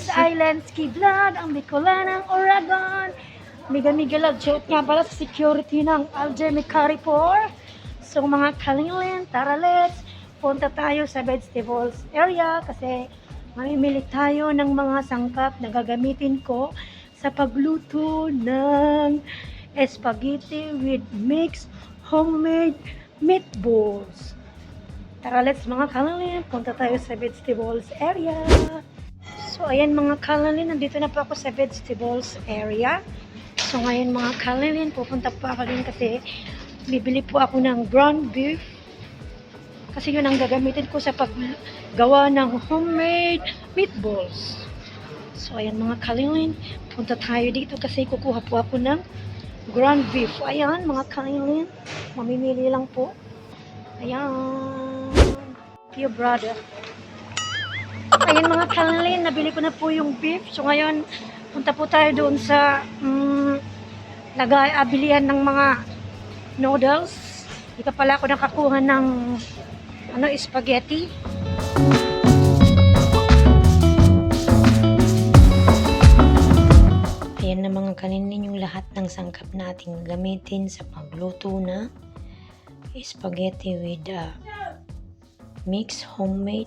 Prince Islands, Kidlat, ang Bicolanang Oragon. Miga-migalag, shoot nga pala sa security ng Aljemi Carrefour. So mga kalingling, tara let's punta tayo sa vegetables area kasi mamimili tayo ng mga sangkap na gagamitin ko sa pagluto ng spaghetti with mixed homemade meatballs. Tara let's mga kalingling, punta tayo sa vegetables area. So ayan mga kalingling, nandito na po ako sa vegetables area. So ngayon mga kalingling, pupunta po ako din kasi bibili po ako ng ground beef. Kasi yun ang gagamitin ko sa paggawa ng homemade meatballs. So ayan mga kalingling, punta tayo dito kasi kukuha po ako ng ground beef. Ayan mga kalingling, mamimili lang po. Ayan. Dear brother. Ayan mga kalingling, nabili ko na po yung beef. So ngayon, punta po tayo doon sa abilihan ng mga noodles. Dito pala ako nakakuha ng spaghetti. Ayan na mga kalingling yung lahat ng sangkap nating gamitin sa pagluto na spaghetti with mixed homemade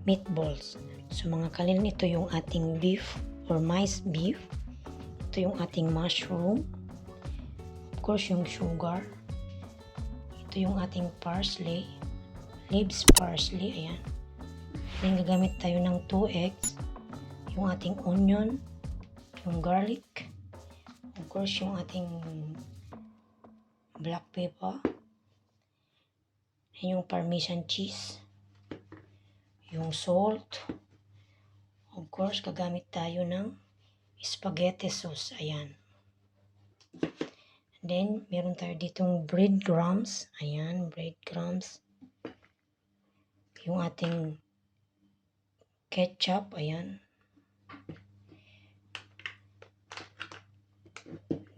meatballs. So mga kalingling, ito yung ating beef or minced beef. Ito yung ating mushroom. Of course, yung sugar. Ito yung ating parsley. Leaves parsley. Ayan. Then gagamit tayo ng 2 eggs. Yung ating onion. Yung garlic. Of course, yung ating black pepper. And yung parmesan cheese. Yung salt. Of course, gagamit tayo ng spaghetti sauce. Ayan. Then, meron tayo ditong breadcrumbs. Ayan, breadcrumbs. Yung ating ketchup. Ayan.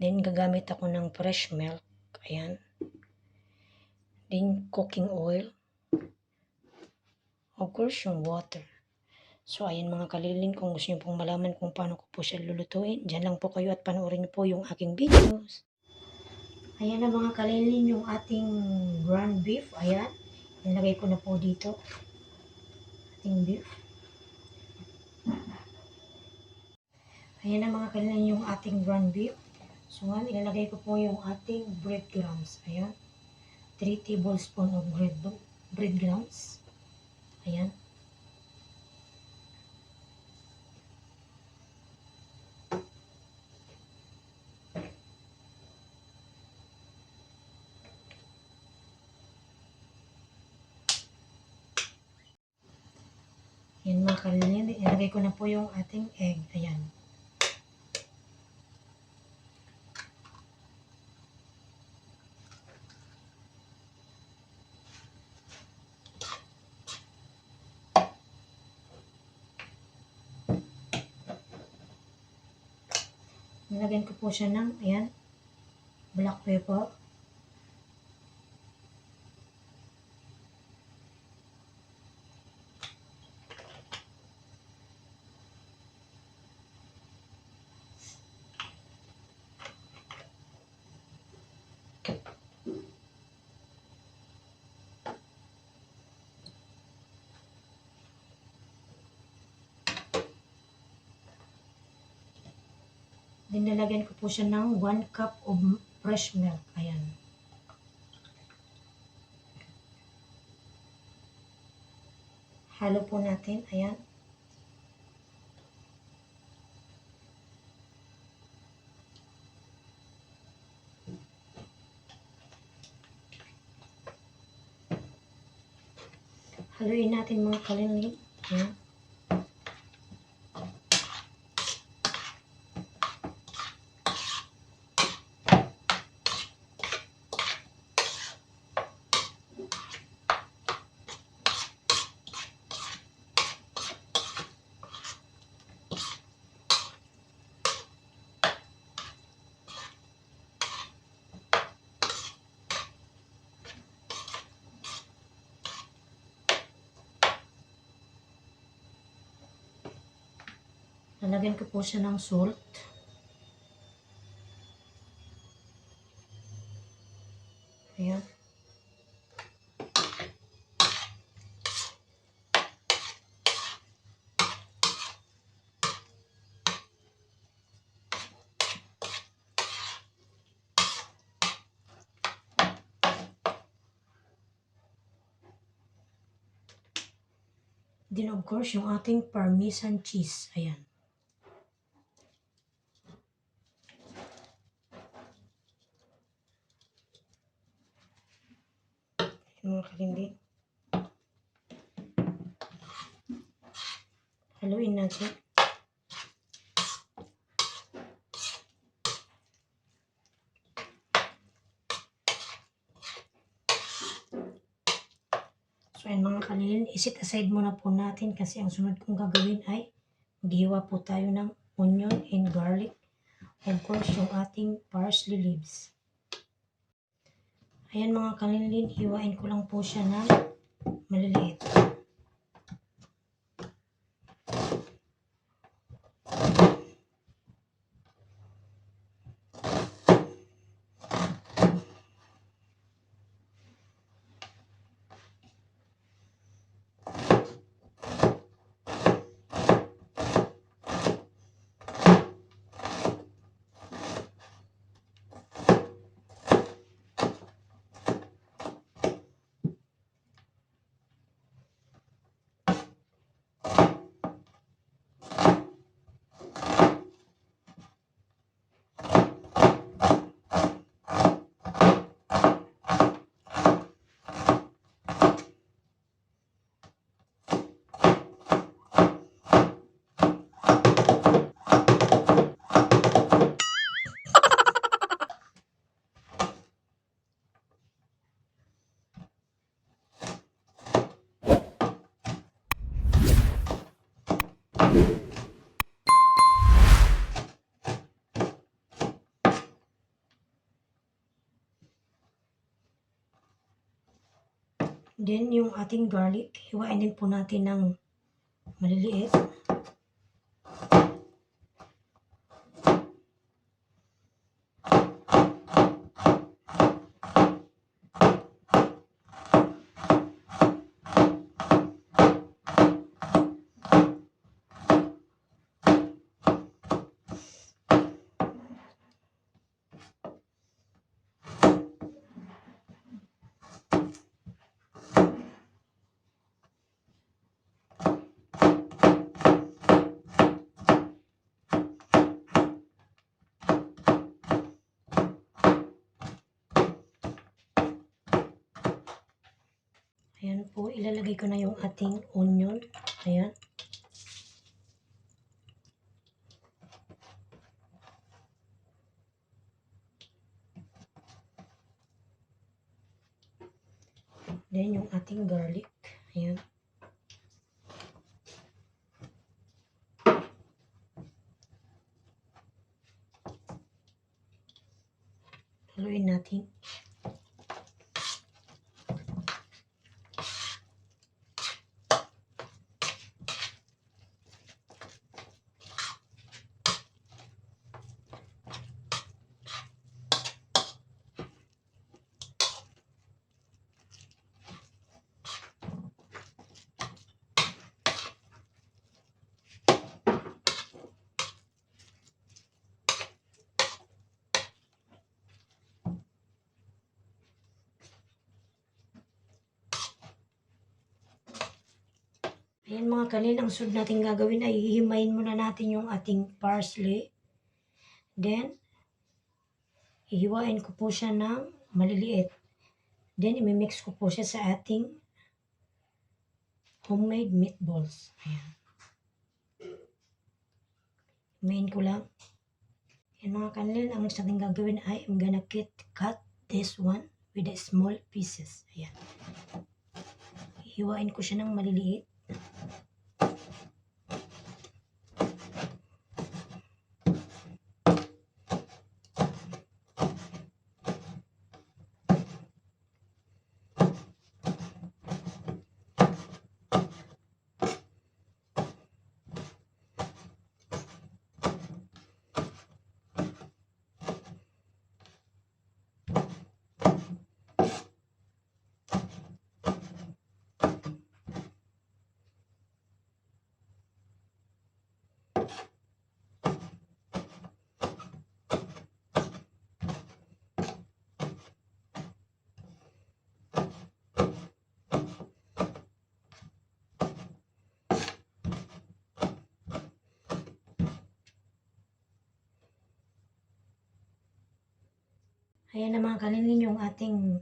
Then, gagamit ako ng fresh milk. Ayan. Then, cooking oil. Of course, yung water. So, ayan mga kalingling, kung gusto nyo pong malaman kung paano ko po siya lulutuin, dyan lang po kayo at panoorin nyo po yung aking videos. Ayan na mga kalingling yung ating ground beef. Ayan. Nilagay ko na po dito. Ating beef. Ayan na mga kalingling yung ating ground beef. So, ilalagay ko po yung ating breadcrumbs. Ayan. 3 tablespoons of breadcrumbs. Ayan. Ayan mga kalingling, ilagay ko na po yung ating egg. Ayan. Nilagyan ko po siya ng, ayan, black pepper. Then, nilagyan ko po siya ng 1 cup of fresh milk. Ayan. Halo po natin. Ayan. Haluin natin mga kalingling. Ayan. Lalagyan ko po siya ng salt. Ayan. Then of course, yung ating parmesan cheese. Ayan. Yung mga kalindi. Haluin natin. So ayan mga kalilin, isit aside muna po natin kasi ang sunod kong gagawin ay maghiwa po tayo ng onion and garlic. Of course, yung ating parsley leaves. Ayan mga kalilin, hiwain ko lang po siya ng maliliit. Then, yung ating garlic, hiwain din po natin ng maliliit. Ayan po, ilalagay ko na yung ating onion. Ayan. Then, yung ating garlic. Ayan. Haluin natin. Ayan mga kalil, ang sunod natin gagawin ay hihimayin muna natin yung ating parsley. Then, hihiwain ko po siya ng maliliit. Then, imimix ko po siya sa ating homemade meatballs. Ayan. Himayin ko lang. Ayan mga kalil, ang next natin gagawin ay I'm gonna cut this one with the small pieces. Ayan. Hihiwain ko siya ng maliliit. Ayan na mga kalilin yung ating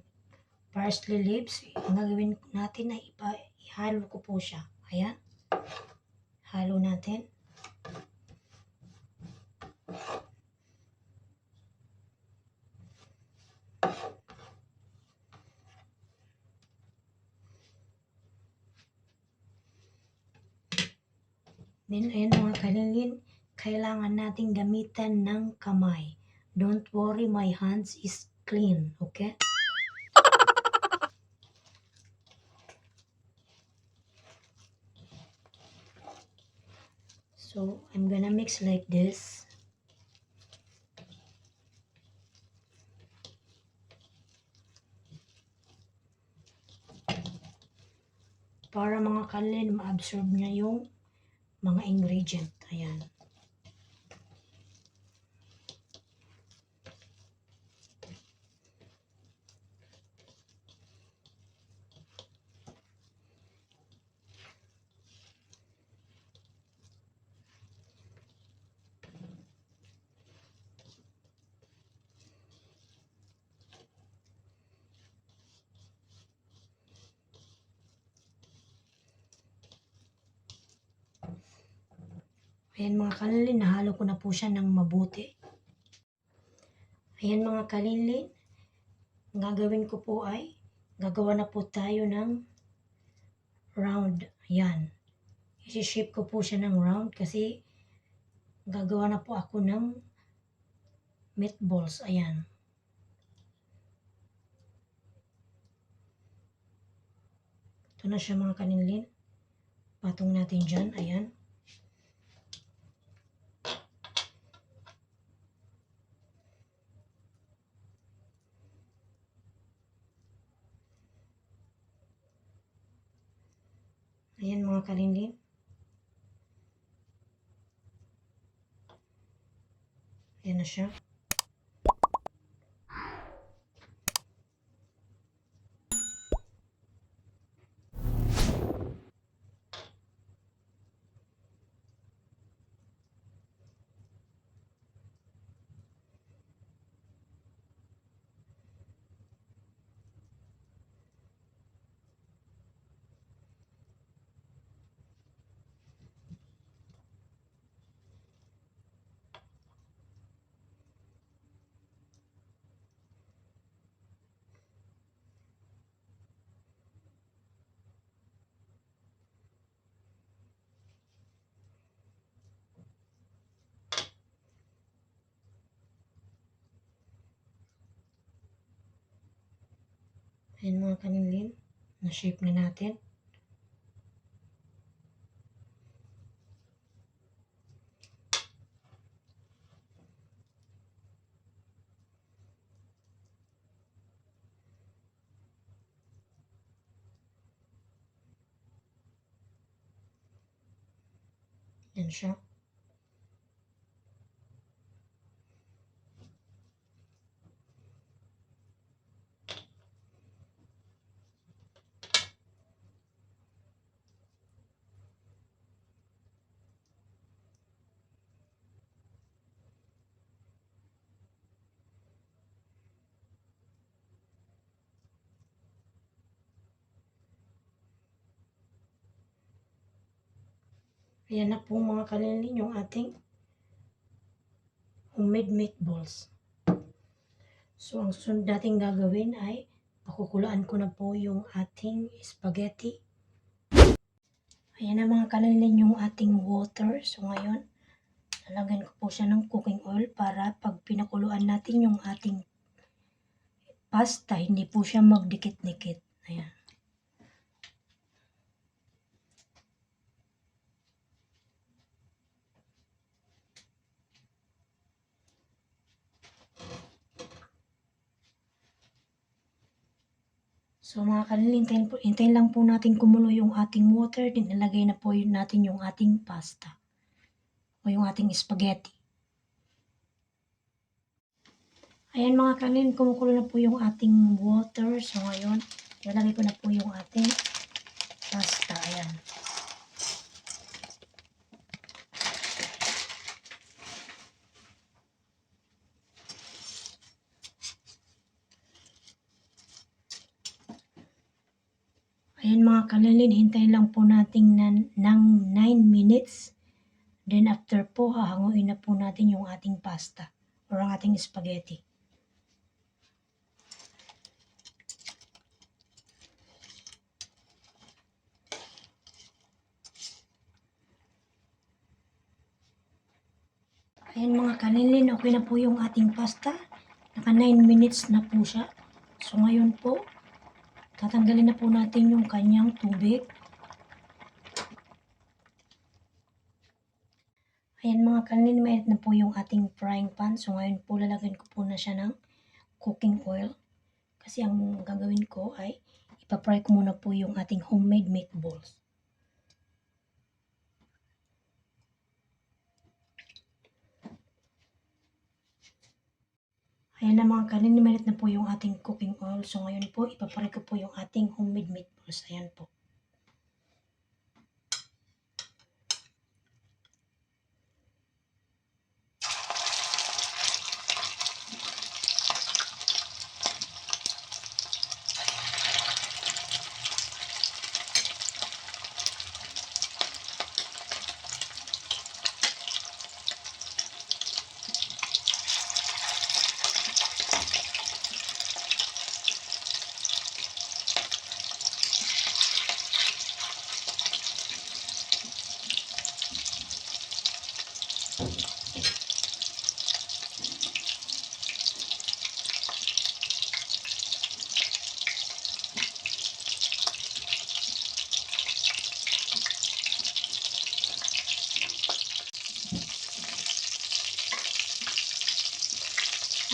parsley leaves. Ang gagawin natin ay ihalo ko po siya. Ayan. Halo natin. Then, ayan mga kalilin, kailangan natin gamitan ng kamay. Don't worry, my hands is clean. Okay? So, I'm gonna mix like this. Para mga kalilin, ma-absorb niya yung mga ingredient. Ayan. Ayan mga kalilin, nahalo ko na po siya ng mabuti. Ayan mga kalilin, ang gagawin ko po ay, gagawa na po tayo ng round. Ayan. I-shape ko po siya ng round kasi gagawa na po ako ng meatballs. Ayan. Ito na siya mga kalilin. Patong natin dyan. Ayan. Ayan mga kalilin. Ayan na siya. Ayan mga kalilin. Na-shape na natin. Yan siya. Ayan na po mga kalilin yung ating homemade meatballs. So, ang susunod natin gagawin ay pakukulaan ko na po yung ating spaghetti. Ayan na mga kalilin yung ating water. So, ngayon, lalagyan ko po siya ng cooking oil para pag pinakuluan natin yung ating pasta, hindi po siya magdikit-dikit. Ayan. So mga kalilin, hintayin lang po natin kumulo yung ating water, din ilagay na po natin yung ating pasta o yung ating spaghetti. Ayan mga kalilin, kumukulo na po yung ating water. So ngayon, ilalagay ko na po yung ating pasta. Ayan. mga kalinlin, hintayin lang po natin ng 9 minutes. Then after po, hahanguin na po natin yung ating pasta or ang ating spaghetti. Ayan mga kalinlin, okay na po yung ating pasta. Naka 9 minutes na po siya. So ngayon po, tatanggalin na po natin yung kanyang tubig. Ayan mga kalinlin, mainit na po yung ating frying pan. So ngayon po, lalagyan ko po na siya ng cooking oil. Kasi ang gagawin ko ay ipapry ko muna po yung ating homemade meatballs. Ayan na mga kalinlin, mainit na po yung ating cooking oil. So ngayon po, ipapry ko po yung ating homemade meatballs. Ayan po.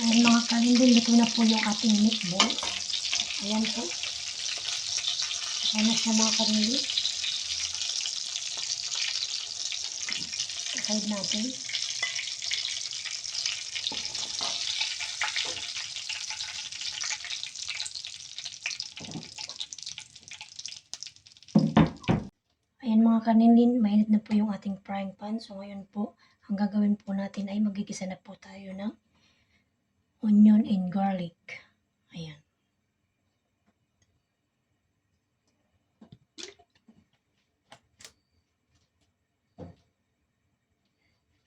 Ayan mga kalinlin, luto na po yung ating meatballs. Ayan po. Ayan na siya mga kalinlin. Side natin. Ayan mga kalinlin, mainit na po yung ating frying pan. So ngayon po, ang gagawin po natin ay magigisa na po tayo ng onion and garlic. Ayan.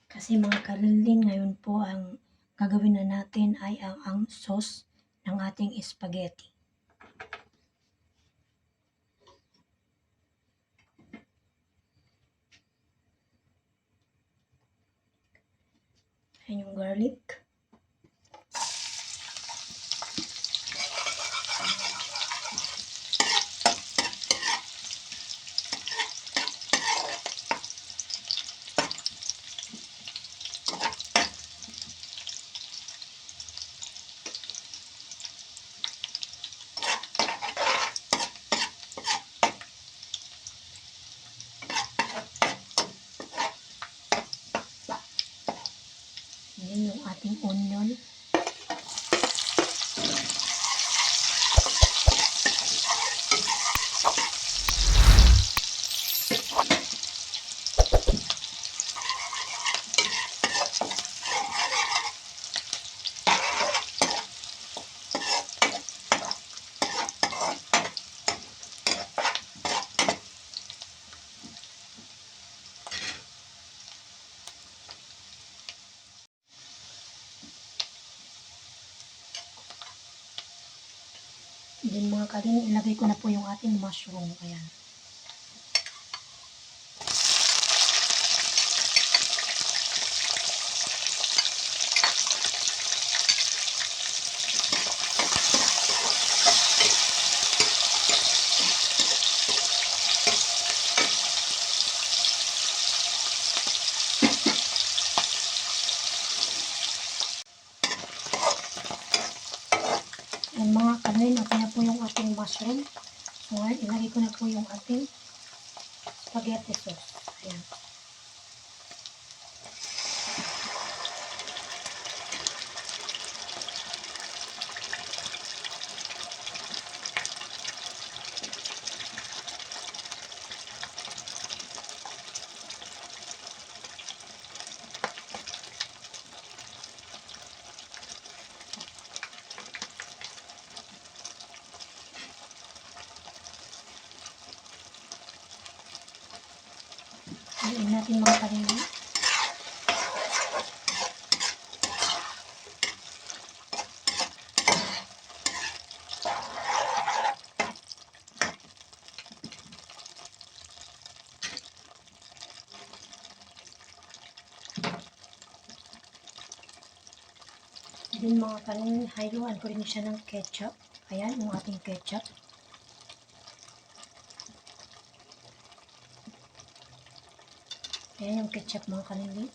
Kasi mga kalinlin, ngayon po ang gagawin na natin ay ang sauce ng ating spaghetti. Ayan yung garlic. Ayan yung ating onion. Then mga kalinlin, ilagay ko na po yung ating mushroom. Ayan. Ayan mga kalinlin, okay na po yung ating mushroom. So ngayon, ilagay ko na po yung ating spaghetti sauce. Ayan. Haluin natin mga kalingan. Then mga kanin, hayluan ko rin siya ng ketchup. Ayan, yung ating ketchup. Ayan yung ketchup mga kanin.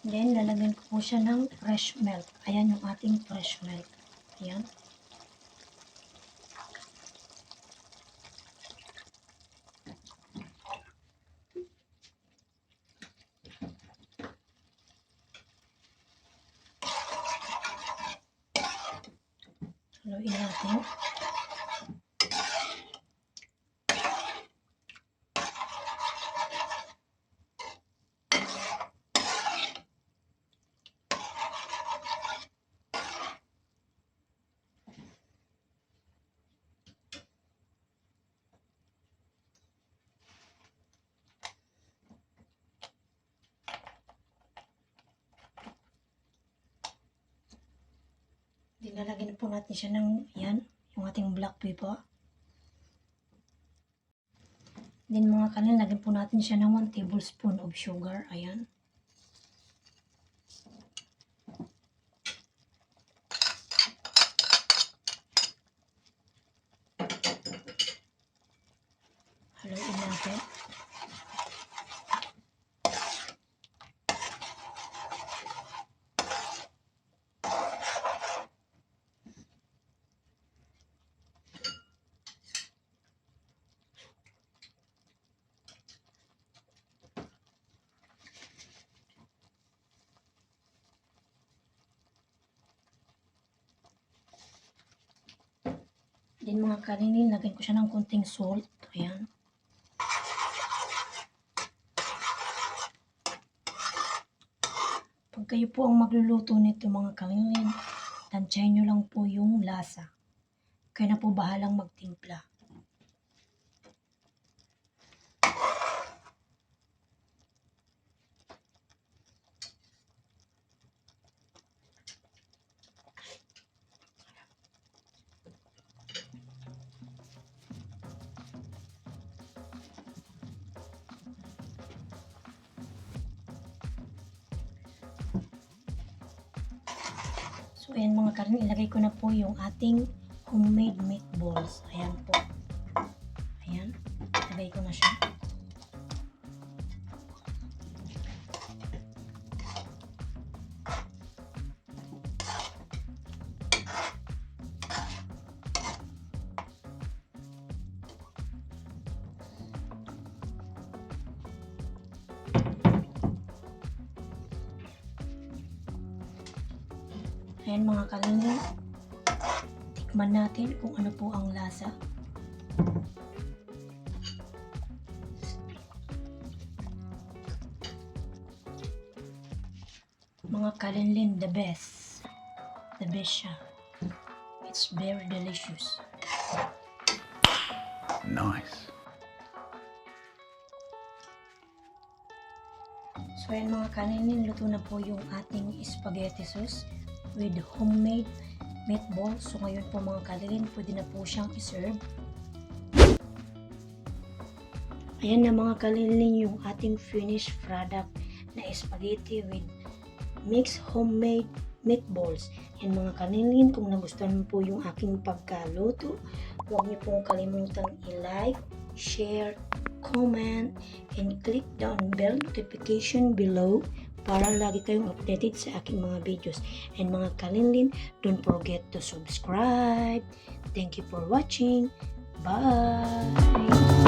Then, lalagyan ko po siya ng fresh milk. Ayan yung ating fresh milk. Ayan. Haluin natin. Lalagyan po natin siya ng, yan, yung ating black pepper. Then mga kanin, lagyan po natin siya ng 1 tablespoon of sugar. Ayan. Haluin natin. Then mga kanin, lagyan ko siya ng konting salt. Ayan. Pag kayo po ang magluluto nito mga kanin, tansyahin nyo lang po yung lasa. Kayo na po bahalang magtimpla. So, ayan mga kanin, ilagay ko na po yung ating homemade meatballs. Ayan po. Ayan. Ilagay ko na siya. Ayan mga kanin, tikman natin kung ano po ang lasa. Mga kalinlin, the best. The best siya. It's very delicious. Nice. So ayan mga kanin, luto na po yung ating spaghetti sauce with homemade meatballs. So ngayon po mga kanin, pwede na po siyang iserve. Ayan na mga kanin, yung ating finished product na spaghetti with mixed homemade meatballs. Yan mga kanin, kung nagustuhan mo po yung aking pagkaluto, huwag niyo pong kalimutang i-like, share, comment, and click the bell notification below para lagi kayong updated sa aking mga videos. And mga kalinlin, don't forget to subscribe. Thank you for watching. Bye!